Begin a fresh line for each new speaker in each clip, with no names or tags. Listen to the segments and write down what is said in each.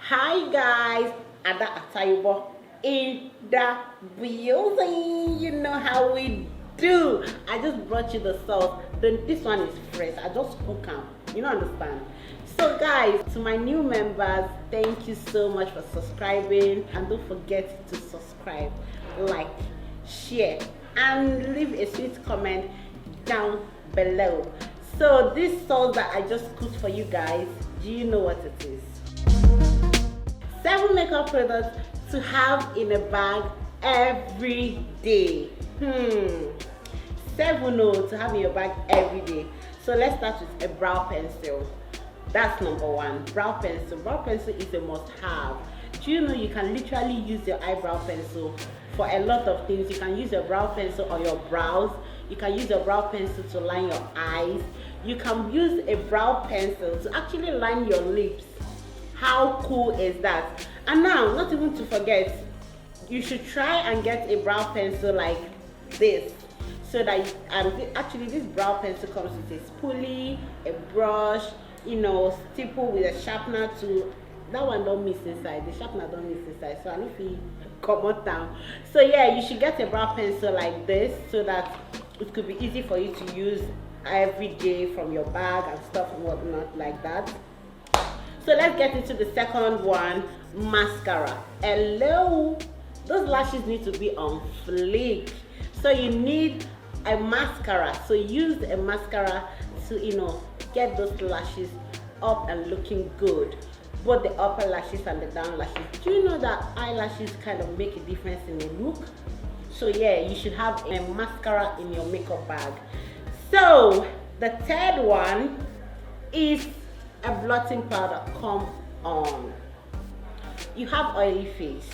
Hi guys, Ada Atayubo in the building. You know how we do. I just brought you the sauce. This one is fresh. I just cook them. You don't understand. So guys, to my new members, thank you so much for subscribing, and don't forget to subscribe, like, share, and leave a sweet comment down below. So this sauce that I just cooked for you guys, do you know what it is? 7 makeup products to have in a bag every day. 7 to have in your bag every day. So let's start with a brow pencil. That's number 1. Brow pencil. Brow pencil is a must-have. Do you know you can literally use your eyebrow pencil for a lot of things? You can use your brow pencil on your brows. You can use your brow pencil to line your eyes. You can use a brow pencil to actually line your lips. How cool is that? And now, not even to forget, you should try and get a brow pencil like this, so that actually this brow pencil comes with a spoolie, a brush, stipple with a sharpener to. That one don't miss inside. The sharpener don't miss inside, so I don't feel come out down. So yeah, you should get a brow pencil like this so that it could be easy for you to use every day from your bag and stuff and whatnot like that. So let's get into the second one, mascara. Hello, those lashes need to be on fleek. So you need a mascara. So use a mascara to get those lashes up and looking good. Both the upper lashes and the down lashes. Do you know that eyelashes kind of make a difference in the look? So yeah, you should have a mascara in your makeup bag. So the third one is a blotting powder. Come on, you have oily face,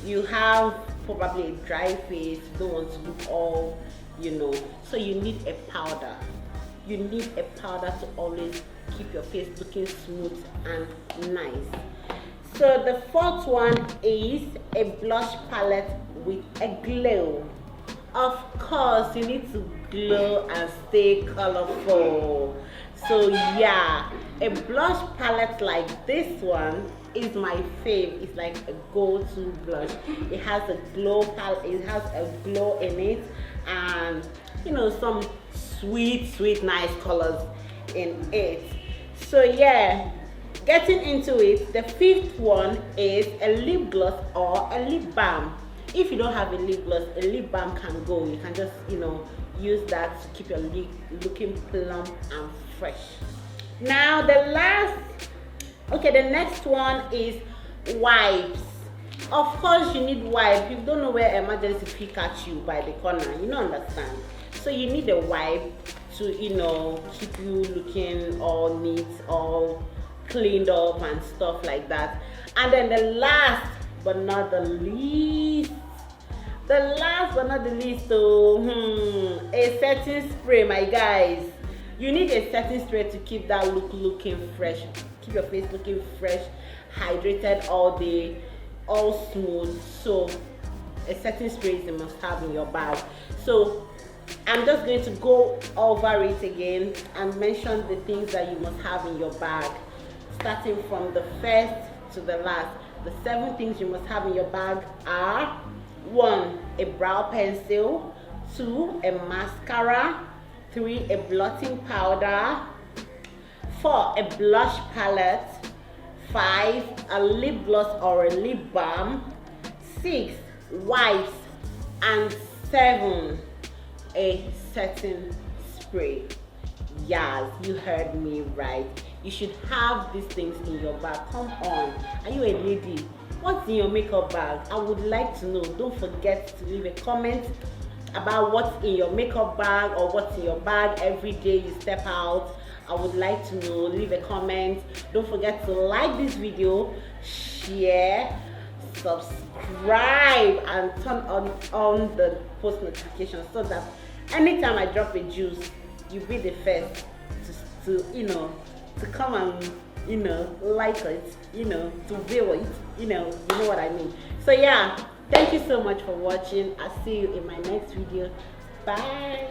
you have probably a dry face, you don't want to look all so you need a powder. You need a powder to always keep your face looking smooth and nice. So the fourth one is a blush palette with a glow. Of course, you need to glow and stay colorful. So yeah, a blush palette like this one is my fave. It's like a go-to blush. It has a glow palette. It has a glow in it, and some sweet nice colors in it. So yeah, getting into it, the fifth one is a lip gloss or a lip balm. If you don't have a lip gloss, a lip balm can go. You can just use that to keep your lip looking plump and fresh. Now the next one is wipes. Of course you need wipes. You don't know where emergency pick at you by the corner, you don't understand. So you need a wipe to keep you looking all neat, all cleaned up and stuff like that. And then the last but not the least, a setting spray, my guys. You need a setting spray to keep that look looking fresh, keep your face looking fresh, hydrated all day, all smooth. So a setting spray is a must have in your bag. So I'm just going to go over it again and mention the things that you must have in your bag, starting from the first to the last. The 7 things you must have in your bag are: 1, a brow pencil; 2, a mascara; 3, a blotting powder; 4, a blush palette; 5, a lip gloss or a lip balm; 6, wipes; and 7, a setting spray. Yes, you heard me right. You should have these things in your bag. Come on, are you a lady? What's in your makeup bag? I would like to know. Don't forget to leave a comment about what's in your makeup bag or what's in your bag every day you step out. I would like to know. Leave a comment. Don't forget to like this video, share, subscribe, and turn on the post notifications so that anytime I drop a juice, you'll be the first to come and like it, to view it, you know what I mean. So yeah, thank you so much for watching. I'll see you in my next video. Bye.